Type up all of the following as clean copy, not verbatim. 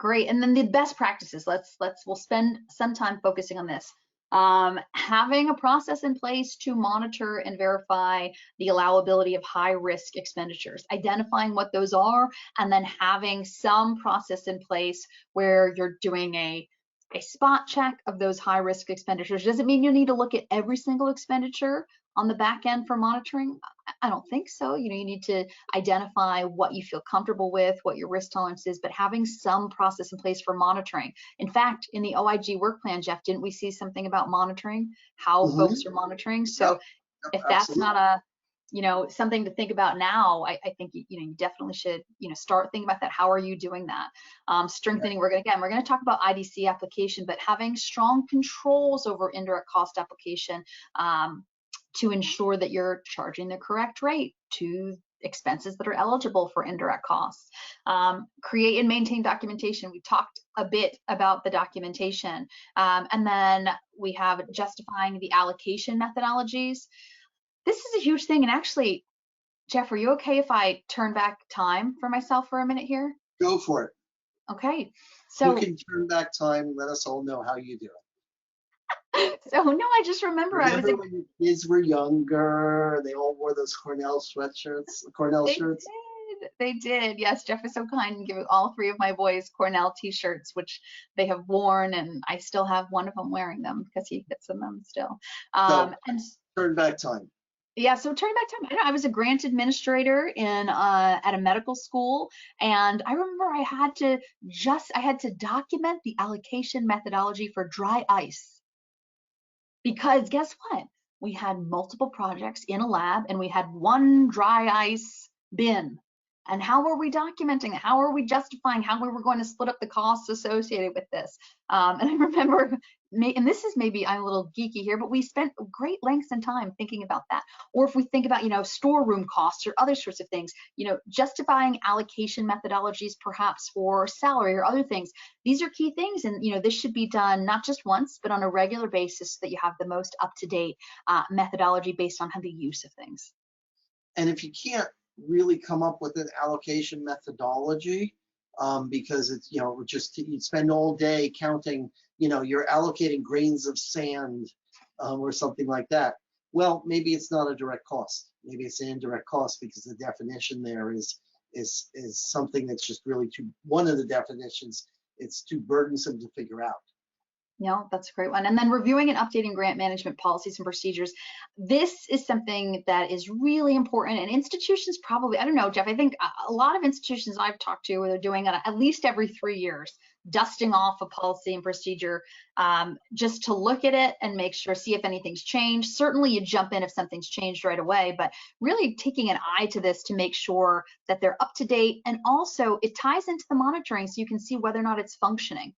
Great. And then the best practices. We'll spend some time focusing on this. Having a process in place to monitor and verify the allowability of high risk expenditures, identifying what those are, and then having some process in place where you're doing a spot check of those high risk expenditures. Does it mean you need to look at every single expenditure on the back end for monitoring? I don't think so. You need to identify what you feel comfortable with, what your risk tolerance is, but having some process in place for monitoring. In fact, in the OIG work plan, Jeff, didn't we see something about monitoring, how folks are monitoring? So if that's not a, something to think about now, I think you definitely should start thinking about that. How are you doing that? Strengthening. We're gonna talk about IDC application, but having strong controls over indirect cost application to ensure that you're charging the correct rate to expenses that are eligible for indirect costs. Create and maintain documentation. We talked a bit about the documentation, and then we have justifying the allocation methodologies. This is a huge thing. And actually, Jeff, are you okay if I turn back time for myself for a minute here? Go for it. Okay. So you can turn back time and let us all know how you do it. So no, I just remember I was when your kids were younger, they all wore those Cornell sweatshirts, Cornell shirts. They did. Yes, Jeff is so kind and giving all 3 of my boys Cornell t-shirts, which they have worn, and I still have one of them wearing them because he fits in them still. And turn back time. Yeah, so turning back time, I was a grant administrator in at a medical school, and I remember I had to document the allocation methodology for dry ice, because guess what? We had multiple projects in a lab, and we had one dry ice bin. And how were we documenting it? How are we justifying how we were going to split up the costs associated with this? And I remember, and this is maybe I'm a little geeky here, but we spent great lengths and time thinking about that. Or if we think about, storeroom costs or other sorts of things, justifying allocation methodologies perhaps for salary or other things. These are key things, and this should be done not just once, but on a regular basis so that you have the most up-to-date methodology based on the use of things. And if you can't really come up with an allocation methodology, because it's just you'd spend all day counting, you're allocating grains of sand or something like that. Well, maybe it's not a direct cost. Maybe it's an indirect cost, because the definition there is something that's just really one of the definitions. It's too burdensome to figure out. No, that's a great one. And then reviewing and updating grant management policies and procedures. This is something that is really important, and institutions probably, I don't know, Jeff, I think a lot of institutions I've talked to, they're doing it at least every 3 years, dusting off a policy and procedure just to look at it and make sure, see if anything's changed. Certainly you jump in if something's changed right away, but really taking an eye to this to make sure that they're up to date. And also it ties into the monitoring so you can see whether or not it's functioning.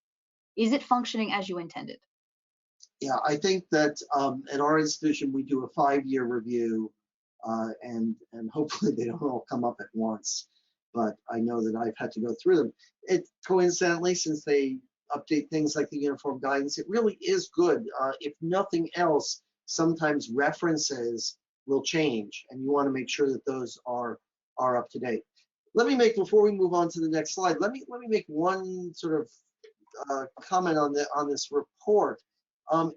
Is it functioning as you intended? Yeah, I think that at our institution, we do a 5-year review, and hopefully they don't all come up at once, but I know that I've had to go through them. It coincidentally, since they update things like the uniform guidance, it really is good. If nothing else, sometimes references will change, and you want to make sure that those are up to date. Before we move on to the next slide, let me make one sort of comment on this report.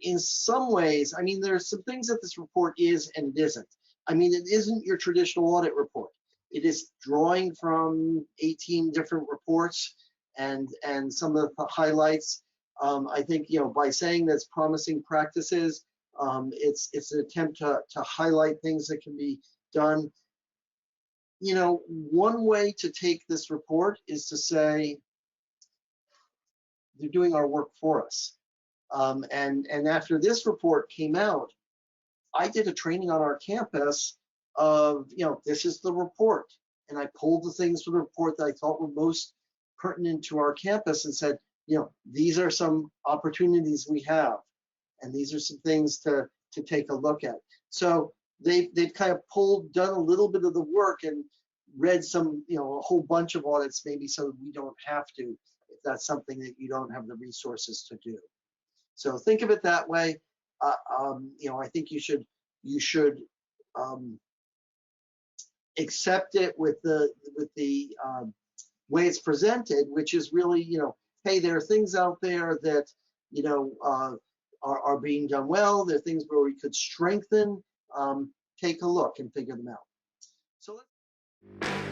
In some ways, I mean, there's some things that this report is and it isn't. I mean, it isn't your traditional audit report. It is drawing from 18 different reports and some of the highlights. I think, by saying that's promising practices, it's an attempt to highlight things that can be done. One way to take this report is to say, they're doing our work for us. And after this report came out, I did a training on our campus of, this is the report. And I pulled the things from the report that I thought were most pertinent to our campus and said, these are some opportunities we have. And these are some things to take a look at. So they've kind of done a little bit of the work and read some, a whole bunch of audits, maybe so we don't have to, if that's something that you don't have the resources to do. So think of it that way. I think you should accept it with the way it's presented, which is really, hey, there are things out there that, are being done well. There are things where we could strengthen. Take a look and figure them out. So let's